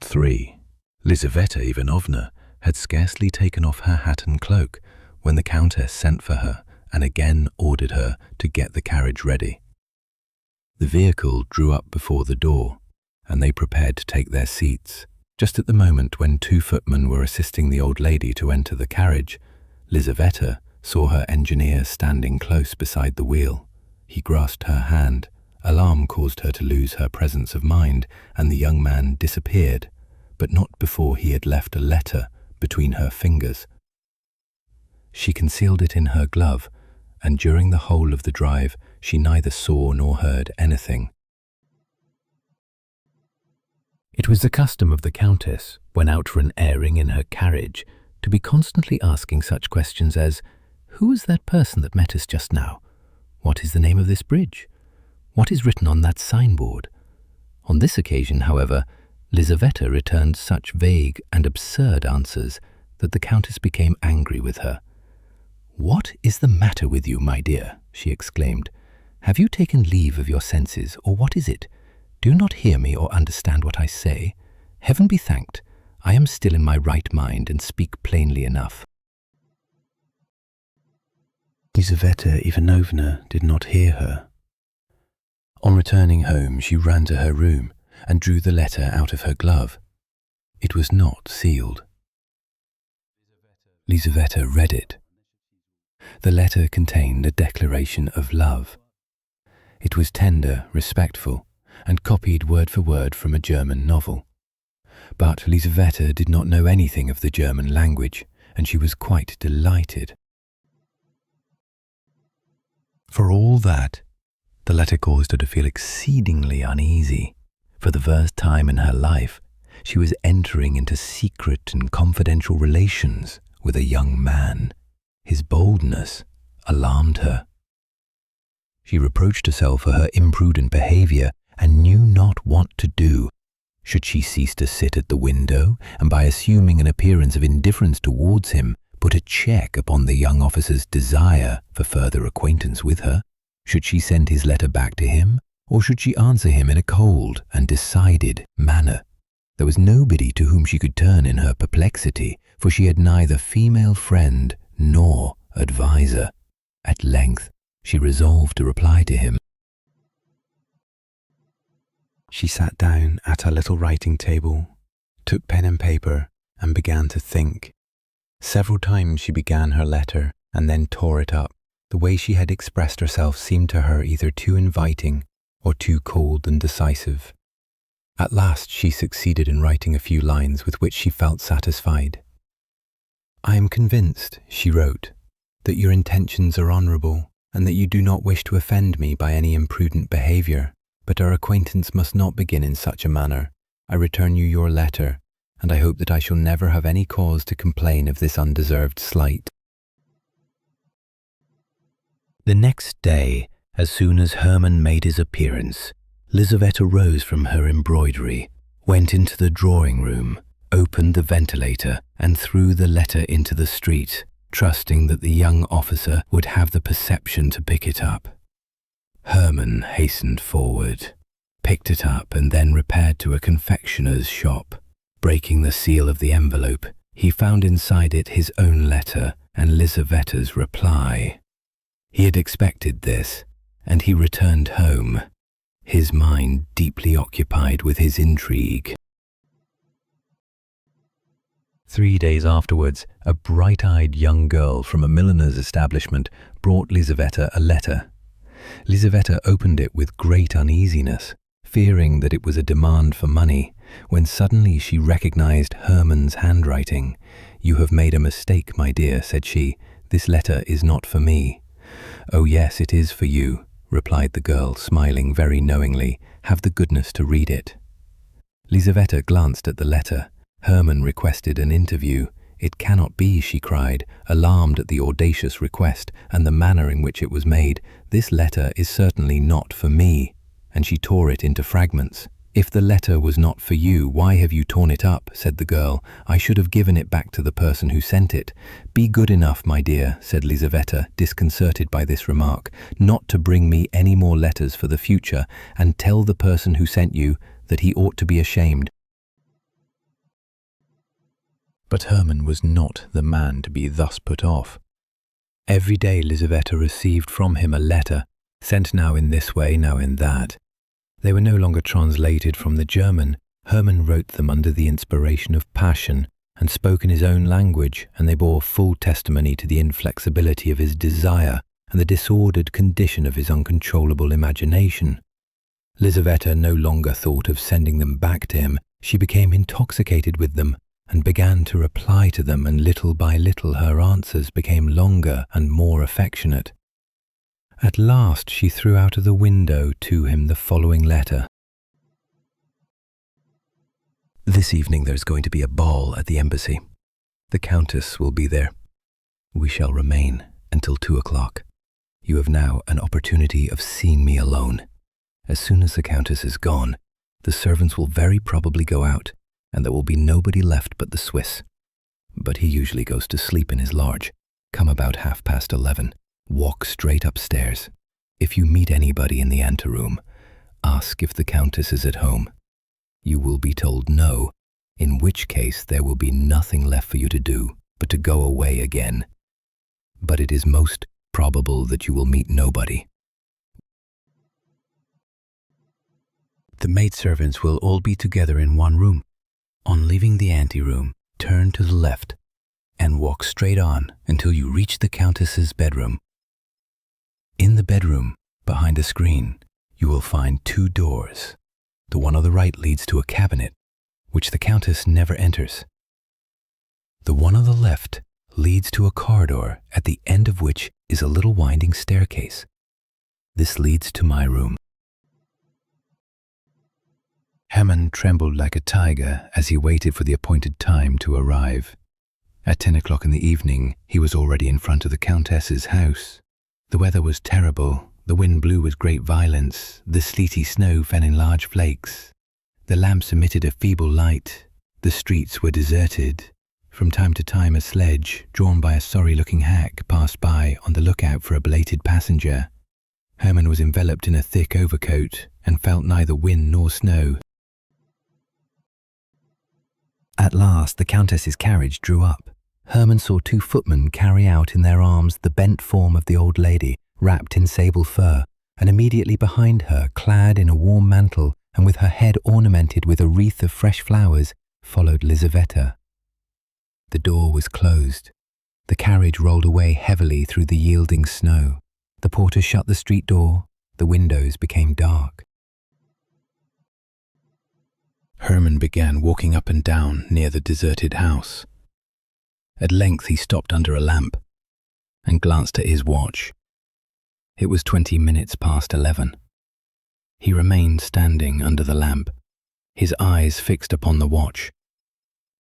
3. Lizaveta Ivanovna had scarcely taken off her hat and cloak when the Countess sent for her and again ordered her to get the carriage ready. The vehicle drew up before the door, and they prepared to take their seats. Just at the moment when 2 footmen were assisting the old lady to enter the carriage, Lizaveta saw her engineer standing close beside the wheel. He grasped her hand. Alarm caused her to lose her presence of mind, and the young man disappeared, but not before he had left a letter between her fingers. She concealed it in her glove, and during the whole of the drive she neither saw nor heard anything. It was the custom of the Countess, when out for an airing in her carriage, to be constantly asking such questions as, "Who is that person that met us just now? What is the name of this bridge? What is written on that signboard?" On this occasion, however, Lizaveta returned such vague and absurd answers that the Countess became angry with her. "What is the matter with you, my dear?" she exclaimed. "Have you taken leave of your senses, or what is it? Do you not hear me or understand what I say? Heaven be thanked, I am still in my right mind and speak plainly enough." Lizaveta Ivanovna did not hear her. On returning home, she ran to her room and drew the letter out of her glove. It was not sealed. Lizaveta read it. The letter contained a declaration of love. It was tender, respectful, and copied word for word from a German novel. But Lizaveta did not know anything of the German language, and she was quite delighted. For all that, the letter caused her to feel exceedingly uneasy. For the first time in her life, she was entering into secret and confidential relations with a young man. His boldness alarmed her. She reproached herself for her imprudent behavior and knew not what to do. Should she cease to sit at the window and, by assuming an appearance of indifference towards him, put a check upon the young officer's desire for further acquaintance with her? Should she send his letter back to him, or should she answer him in a cold and decided manner? There was nobody to whom she could turn in her perplexity, for she had neither female friend nor adviser. At length, she resolved to reply to him. She sat down at her little writing table, took pen and paper, and began to think. Several times she began her letter and then tore it up. The way she had expressed herself seemed to her either too inviting or too cold and decisive. At last she succeeded in writing a few lines with which she felt satisfied. "I am convinced," she wrote, "that your intentions are honourable, and that you do not wish to offend me by any imprudent behaviour, but our acquaintance must not begin in such a manner. I return you your letter, and I hope that I shall never have any cause to complain of this undeserved slight." The next day, as soon as Hermann made his appearance, Lizaveta rose from her embroidery, went into the drawing-room, opened the ventilator, and threw the letter into the street, trusting that the young officer would have the perception to pick it up. Hermann hastened forward, picked it up, and then repaired to a confectioner's shop. Breaking the seal of the envelope, he found inside it his own letter and Lizaveta's reply. He had expected this, and he returned home, his mind deeply occupied with his intrigue. 3 days afterwards, a bright-eyed young girl from a milliner's establishment brought Lizaveta a letter. Lizaveta opened it with great uneasiness, fearing that it was a demand for money, when suddenly she recognized Hermann's handwriting. "You have made a mistake, my dear," said she. "This letter is not for me." "Oh yes, it is for you," replied the girl, smiling very knowingly. "Have the goodness to read it." Lizaveta glanced at the letter. Hermann requested an interview. "It cannot be," she cried, alarmed at the audacious request and the manner in which it was made. "This letter is certainly not for me," and she tore it into fragments. "If the letter was not for you, why have you torn it up?" said the girl. "I should have given it back to the person who sent it." "Be good enough, my dear," said Lizaveta, disconcerted by this remark, "not to bring me any more letters for the future, and tell the person who sent you that he ought to be ashamed." But Hermann was not the man to be thus put off. Every day Lisaveta received from him a letter, sent now in this way, now in that. They were no longer translated from the German. Hermann wrote them under the inspiration of passion and spoke in his own language, and they bore full testimony to the inflexibility of his desire and the disordered condition of his uncontrollable imagination. Lisaveta no longer thought of sending them back to him. She became intoxicated with them and began to reply to them, and little by little her answers became longer and more affectionate. At last she threw out of the window to him the following letter. This evening there is going to be a ball at the embassy. The Countess will be there. We shall remain until 2 o'clock. You have now an opportunity of seeing me alone. As soon as the Countess is gone, the servants will very probably go out, and there will be nobody left but the Swiss. But he usually goes to sleep in his lodge. Come about 11:30. Walk straight upstairs. If you meet anybody in the anteroom, ask if the Countess is at home. You will be told no, in which case there will be nothing left for you to do but to go away again. But it is most probable that you will meet nobody. The maidservants will all be together in one room. On leaving the anteroom, turn to the left and walk straight on until you reach the Countess's bedroom. In the bedroom, behind a screen, you will find 2 doors. The one on the right leads to a cabinet, which the Countess never enters. The one on the left leads to a corridor, at the end of which is a little winding staircase. This leads to my room. Hermann trembled like a tiger as he waited for the appointed time to arrive. At 10 o'clock in the evening, he was already in front of the Countess's house. The weather was terrible. The wind blew with great violence. The sleety snow fell in large flakes. The lamps emitted a feeble light. The streets were deserted. From time to time a sledge, drawn by a sorry-looking hack, passed by on the lookout for a belated passenger. Hermann was enveloped in a thick overcoat and felt neither wind nor snow. At last the Countess's carriage drew up. Hermann saw 2 footmen carry out in their arms the bent form of the old lady, wrapped in sable fur, and immediately behind her, clad in a warm mantle and with her head ornamented with a wreath of fresh flowers, followed Lisaveta. The door was closed. The carriage rolled away heavily through the yielding snow. The porter shut the street door. The windows became dark. Hermann began walking up and down near the deserted house. At length he stopped under a lamp and glanced at his watch. It was 20 minutes past 11. He remained standing under the lamp, his eyes fixed upon the watch,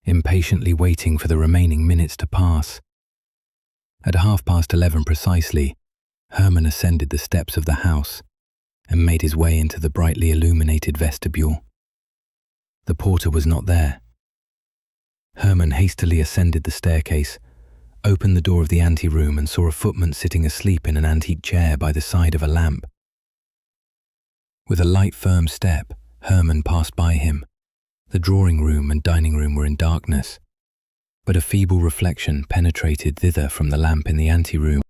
impatiently waiting for the remaining minutes to pass. At 11:30 precisely, Hermann ascended the steps of the house and made his way into the brightly illuminated vestibule. The porter was not there. Hermann hastily ascended the staircase, opened the door of the anteroom and saw a footman sitting asleep in an antique chair by the side of a lamp. With a light, firm step, Hermann passed by him. The drawing room and dining room were in darkness, but a feeble reflection penetrated thither from the lamp in the anteroom.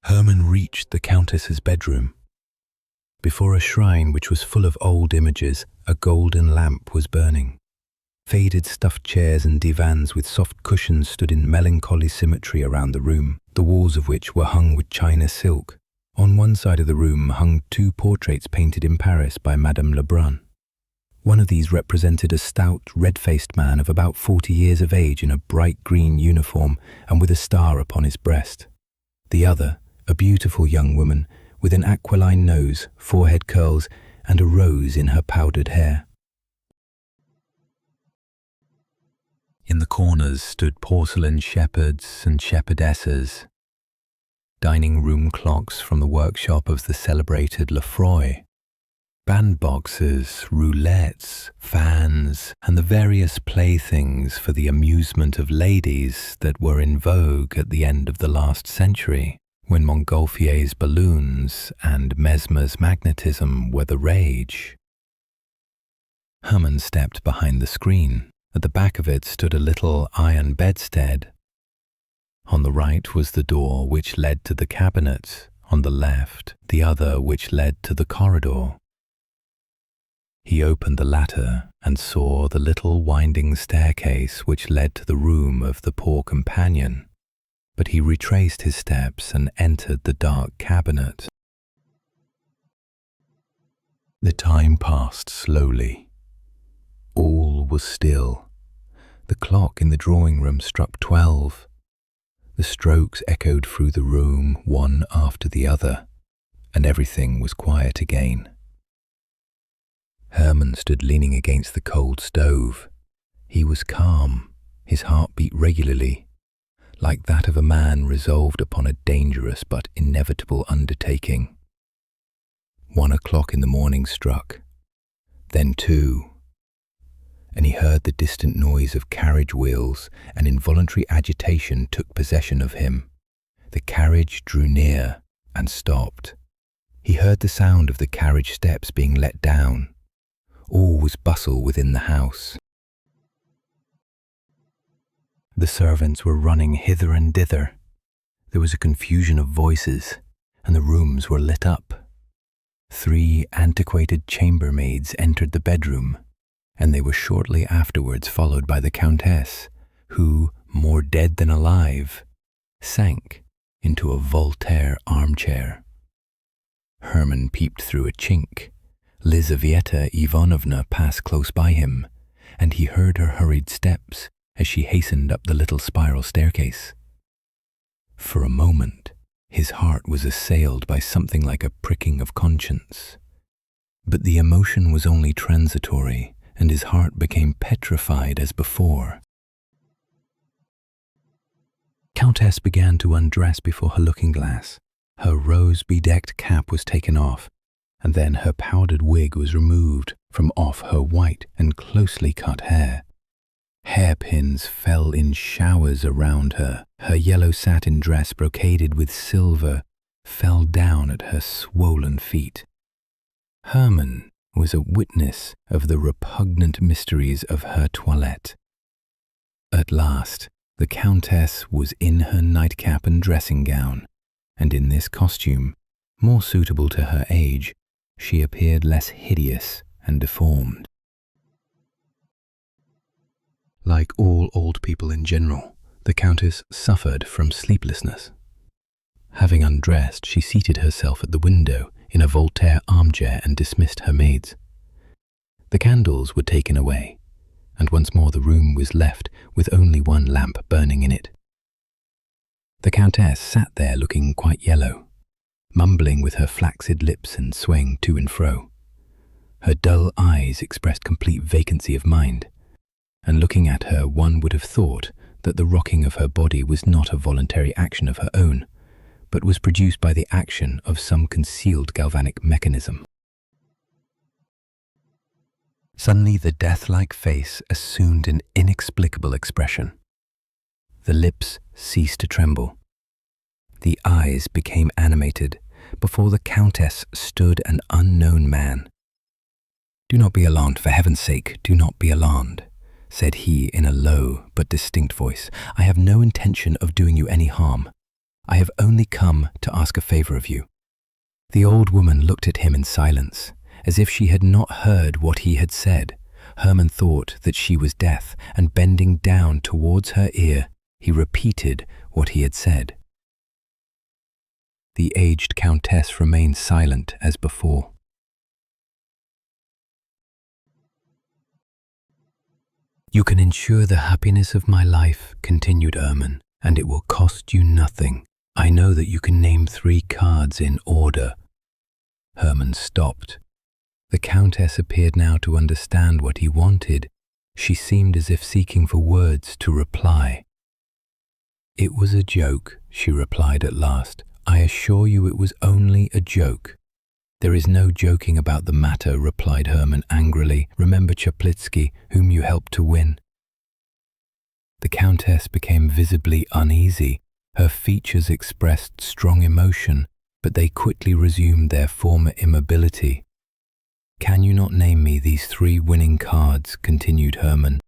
Hermann reached the Countess's bedroom. Before a shrine which was full of old images, a golden lamp was burning. Faded stuffed chairs and divans with soft cushions stood in melancholy symmetry around the room, the walls of which were hung with China silk. On one side of the room hung 2 portraits painted in Paris by Madame Lebrun. One of these represented a stout, red-faced man of about 40 years of age in a bright green uniform and with a star upon his breast. The other, a beautiful young woman with an aquiline nose, forehead curls, and a rose in her powdered hair. In the corners stood porcelain shepherds and shepherdesses, dining room clocks from the workshop of the celebrated Lefroy, bandboxes, roulettes, fans, and the various playthings for the amusement of ladies that were in vogue at the end of the last century, when Montgolfier's balloons and Mesmer's magnetism were the rage. Hermann stepped behind the screen. At the back of it stood a little iron bedstead. On the right was the door which led to the cabinet, on the left the other which led to the corridor. He opened the latter and saw the little winding staircase which led to the room of the poor companion, but he retraced his steps and entered the dark cabinet. The time passed slowly. All was still. The clock in the drawing-room struck 12. The strokes echoed through the room one after the other, and everything was quiet again. Herman stood leaning against the cold stove. He was calm, his heart beat regularly, like that of a man resolved upon a dangerous but inevitable undertaking. 1 o'clock in the morning struck, then 2, and he heard the distant noise of carriage wheels, and involuntary agitation took possession of him. The carriage drew near and stopped. He heard the sound of the carriage steps being let down. All was bustle within the house. The servants were running hither and thither. There was a confusion of voices, and the rooms were lit up. 3 antiquated chambermaids entered the bedroom, and they were shortly afterwards followed by the Countess, who, more dead than alive, sank into a Voltaire armchair. Herman peeped through a chink. Lizaveta Ivanovna passed close by him, and he heard her hurried steps as she hastened up the little spiral staircase. For a moment, his heart was assailed by something like a pricking of conscience. But the emotion was only transitory, and his heart became petrified as before. Countess began to undress before her looking-glass. Her rose-bedecked cap was taken off, and then her powdered wig was removed from off her white and closely cut hair. Hairpins fell in showers around her. Her yellow satin dress, brocaded with silver, fell down at her swollen feet. Herman was a witness of the repugnant mysteries of her toilette. At last, the Countess was in her nightcap and dressing gown, and in this costume, more suitable to her age, she appeared less hideous and deformed. Like all old people in general, the Countess suffered from sleeplessness. Having undressed, she seated herself at the window in a Voltaire armchair and dismissed her maids. The candles were taken away, and once more the room was left with only one lamp burning in it. The Countess sat there looking quite yellow, mumbling with her flaccid lips and swaying to and fro. Her dull eyes expressed complete vacancy of mind, and looking at her one would have thought that the rocking of her body was not a voluntary action of her own, but was produced by the action of some concealed galvanic mechanism. Suddenly the death-like face assumed an inexplicable expression. The lips ceased to tremble. The eyes became animated. Before the Countess stood an unknown man. "Do not be alarmed, for heaven's sake, do not be alarmed," said he in a low but distinct voice. "I have no intention of doing you any harm. I have only come to ask a favor of you." The old woman looked at him in silence, as if she had not heard what he had said. Herman thought that she was deaf, and bending down towards her ear, he repeated what he had said. The aged Countess remained silent as before. "You can ensure the happiness of my life," continued Herman, "and it will cost you nothing. I know that you can name 3 cards in order." Herman stopped. The Countess appeared now to understand what he wanted. She seemed as if seeking for words to reply. "It was a joke," she replied at last. "I assure you it was only a joke." "There is no joking about the matter," replied Herman angrily. "Remember Chaplitsky, whom you helped to win." The Countess became visibly uneasy. Her features expressed strong emotion, but they quickly resumed their former immobility. "Can you not name me these 3 winning cards?" continued Herman.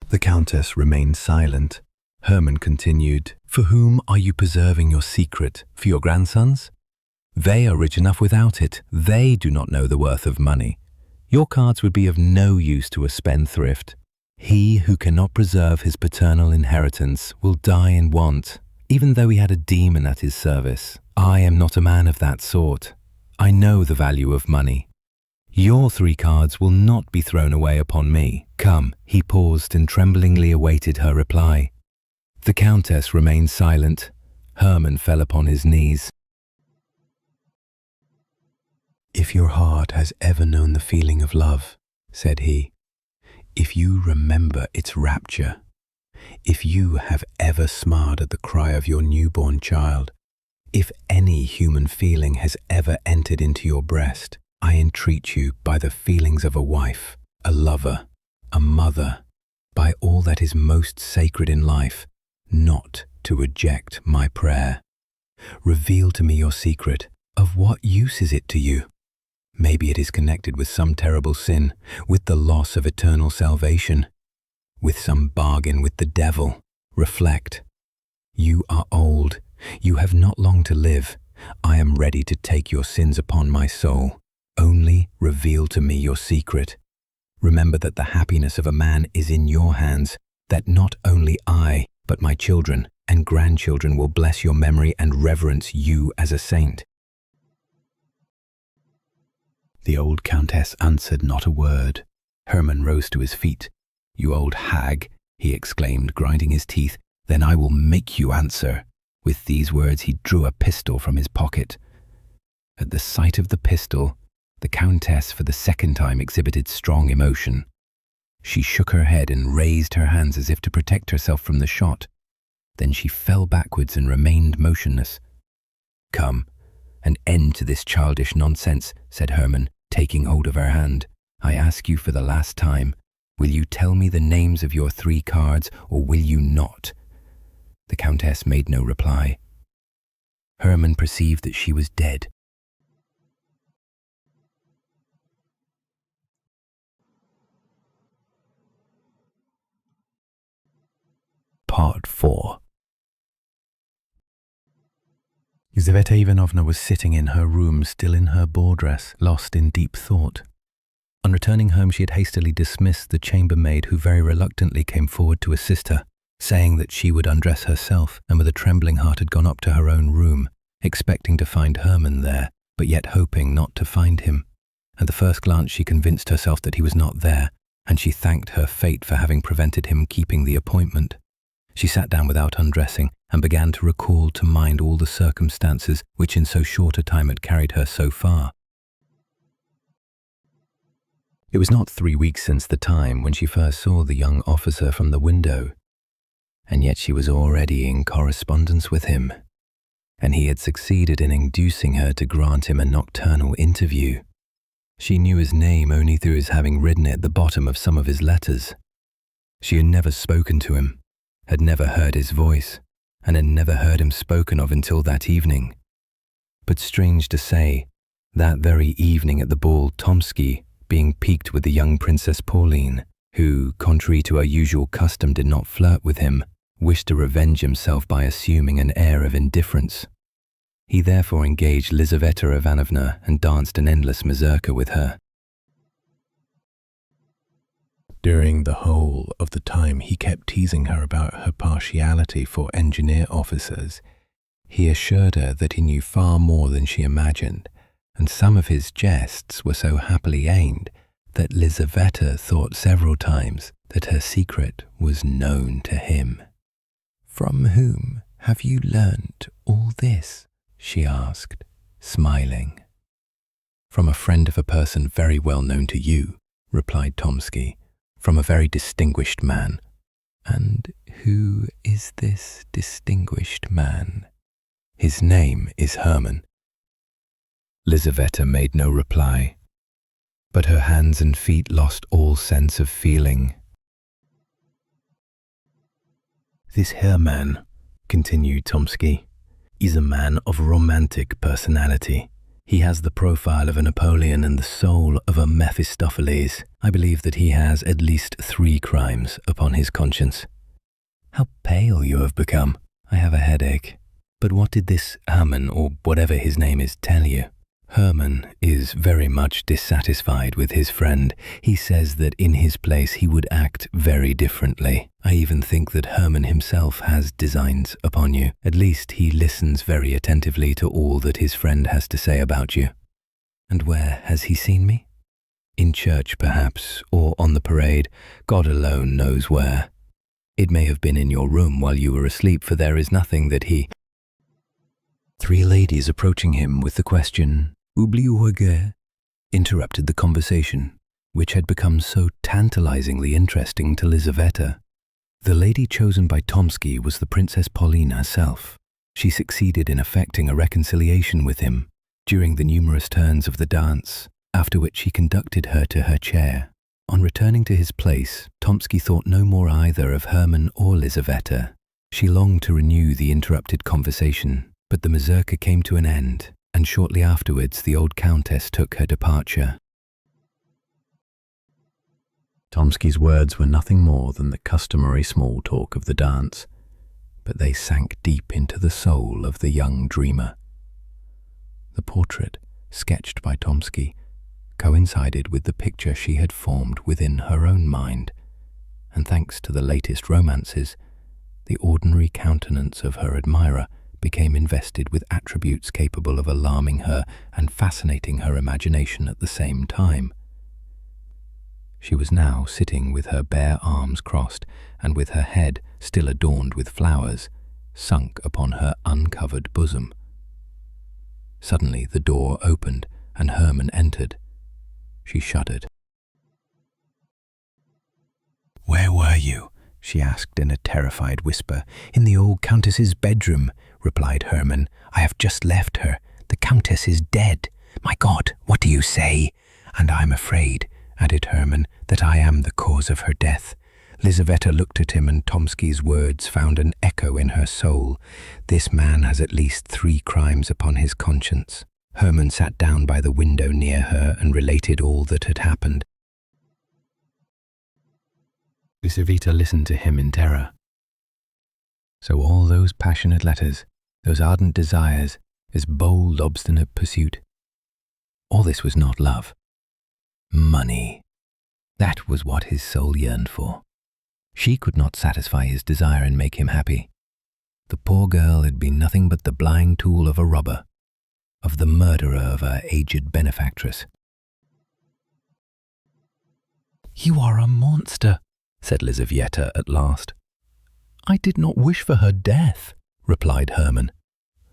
The Countess remained silent. Herman continued, "For whom are you preserving your secret? For your grandsons? They are rich enough without it. They do not know the worth of money. Your cards would be of no use to a spendthrift. He who cannot preserve his paternal inheritance will die in want, even though he had a demon at his service. I am not a man of that sort. I know the value of money. Your 3 cards will not be thrown away upon me. Come." He paused and tremblingly awaited her reply. The Countess remained silent. Herman fell upon his knees. "If your heart has ever known the feeling of love," said he, "if you remember its rapture, if you have ever smiled at the cry of your newborn child, if any human feeling has ever entered into your breast, I entreat you by the feelings of a wife, a lover, a mother, by all that is most sacred in life, not to reject my prayer. Reveal to me your secret. Of what use is it to you? Maybe it is connected with some terrible sin, with the loss of eternal salvation, with some bargain with the devil. Reflect. You are old. You have not long to live. I am ready to take your sins upon my soul. Only reveal to me your secret. Remember that the happiness of a man is in your hands, that not only I, but my children and grandchildren will bless your memory and reverence you as a saint." The old Countess answered not a word. Herman rose to his feet. "You old hag," he exclaimed, grinding his teeth, "then I will make you answer." With these words he drew a pistol from his pocket. At the sight of the pistol, the Countess for the second time exhibited strong emotion. She shook her head and raised her hands as if to protect herself from the shot. Then she fell backwards and remained motionless. "Come, an end to this childish nonsense," said Herman, taking hold of her hand. "I ask you for the last time, will you tell me the names of your 3 cards, or will you not?" The Countess made no reply. Herman perceived that she was dead. Part 4. Lizaveta Ivanovna was sitting in her room, still in her ball dress, lost in deep thought. On returning home, she had hastily dismissed the chambermaid, who very reluctantly came forward to assist her, saying that she would undress herself, and with a trembling heart had gone up to her own room, expecting to find Herman there, but yet hoping not to find him. At the first glance she convinced herself that he was not there, and she thanked her fate for having prevented him keeping the appointment. She sat down without undressing and began to recall to mind all the circumstances which in so short a time had carried her so far. It was not 3 weeks since the time when she first saw the young officer from the window, and yet she was already in correspondence with him, and he had succeeded in inducing her to grant him a nocturnal interview. She knew his name only through his having written it at the bottom of some of his letters. She had never spoken to him, had never heard his voice, and had never heard him spoken of until that evening. But strange to say, that very evening at the ball, Tomsky, being piqued with the young Princess Pauline, who, contrary to her usual custom, did not flirt with him, wished to revenge himself by assuming an air of indifference. He therefore engaged Lizaveta Ivanovna and danced an endless mazurka with her. During the whole of the time he kept teasing her about her partiality for engineer officers. He assured her that he knew far more than she imagined, and some of his jests were so happily aimed that Lizaveta thought several times that her secret was known to him. "From whom have you learnt all this?" she asked, smiling. "From a friend of a person very well known to you," replied Tomsky, "from a very distinguished man." "And who is this distinguished man?" "His name is Herman." Lizaveta made no reply, but her hands and feet lost all sense of feeling. "This Herman," continued Tomsky, "is a man of romantic personality. He has the profile of a Napoleon and the soul of a Mephistopheles. I believe that he has at least 3 crimes upon his conscience." "How pale you have become." "I have a headache." "But what did this Herman, or whatever his name is, tell you?" "Herman is very much dissatisfied with his friend. He says that in his place he would act very differently. I even think that Herman himself has designs upon you. At least he listens very attentively to all that his friend has to say about you." "And where has he seen me?" "In church, perhaps, or on the parade. God alone knows where. It may have been in your room while you were asleep, for there is nothing that he—" 3 ladies approaching him with the question, "Oubliez-vous regret?" interrupted the conversation, which had become so tantalizingly interesting to Lizaveta. The lady chosen by Tomsky was the Princess Pauline herself. She succeeded in effecting a reconciliation with him during the numerous turns of the dance, after which he conducted her to her chair. On returning to his place, Tomsky thought no more either of Herman or Lizaveta. She longed to renew the interrupted conversation, but the mazurka came to an end, and shortly afterwards the old countess took her departure. Tomsky's words were nothing more than the customary small talk of the dance, but they sank deep into the soul of the young dreamer. The portrait, sketched by Tomsky, coincided with the picture she had formed within her own mind, and thanks to the latest romances, the ordinary countenance of her admirer became invested with attributes capable of alarming her and fascinating her imagination at the same time. She was now sitting with her bare arms crossed and with her head, still adorned with flowers, sunk upon her uncovered bosom. Suddenly the door opened and Herman entered. She shuddered. "Where were you?" she asked in a terrified whisper. "In the old countess's bedroom," replied Herman. "I have just left her. The countess is dead." "My God, what do you say?" "And I'm afraid," added Herman, "that I am the cause of her death." Lizaveta looked at him, and Tomsky's words found an echo in her soul. This man has at least 3 crimes upon his conscience. Herman sat down by the window near her and related all that had happened. Lizaveta listened to him in terror. So all those passionate letters, those ardent desires, this bold, obstinate pursuit, all this was not love. Money. That was what his soul yearned for. She could not satisfy his desire and make him happy. The poor girl had been nothing but the blind tool of a robber, of the murderer of her aged benefactress. "You are a monster," said Lizaveta at last. "I did not wish for her death," replied Herman.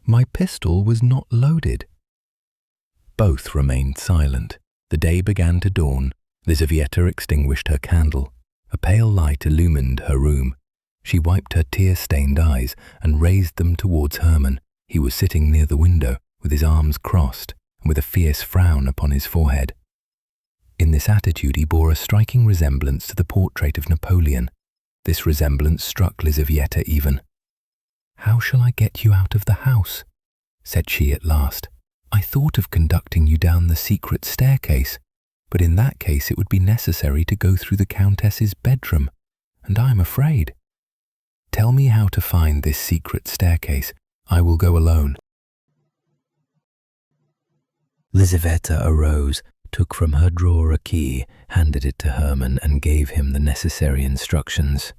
"My pistol was not loaded." Both remained silent. The day began to dawn. Lizaveta extinguished her candle. A pale light illumined her room. She wiped her tear-stained eyes and raised them towards Herman. He was sitting near the window, with his arms crossed and with a fierce frown upon his forehead. In this attitude he bore a striking resemblance to the portrait of Napoleon. This resemblance struck Lizaveta even. "How shall I get you out of the house?" said she at last. "I thought of conducting you down the secret staircase, but in that case it would be necessary to go through the countess's bedroom, and I am afraid. Tell me how to find this secret staircase. I will go alone." Lizaveta arose, took from her drawer a key, handed it to Herman, and gave him the necessary instructions.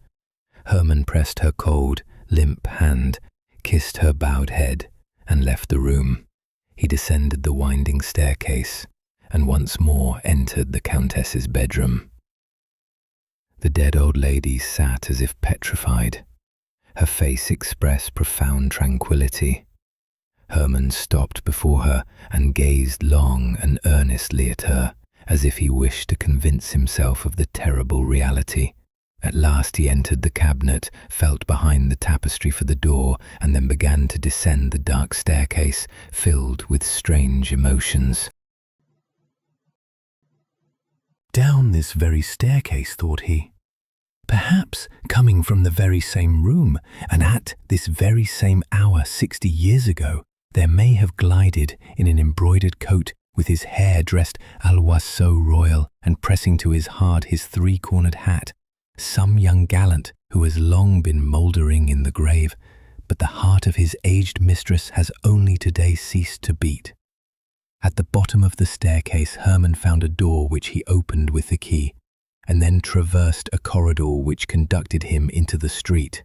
Herman pressed her cold, limp hand, kissed her bowed head, and left the room. He descended the winding staircase, and once more entered the countess's bedroom. The dead old lady sat as if petrified. Her face expressed profound tranquillity. Herman stopped before her and gazed long and earnestly at her, as if he wished to convince himself of the terrible reality. At last he entered the cabinet, felt behind the tapestry for the door, and then began to descend the dark staircase, filled with strange emotions. Down this very staircase, thought he. Perhaps coming from the very same room, and at this very same hour 60 years ago, there may have glided in an embroidered coat, with his hair dressed à l'oiseau royal and pressing to his heart his three-cornered hat, some young gallant who has long been mouldering in the grave, but the heart of his aged mistress has only today ceased to beat. At the bottom of the staircase, Hermann found a door which he opened with the key, and then traversed a corridor which conducted him into the street.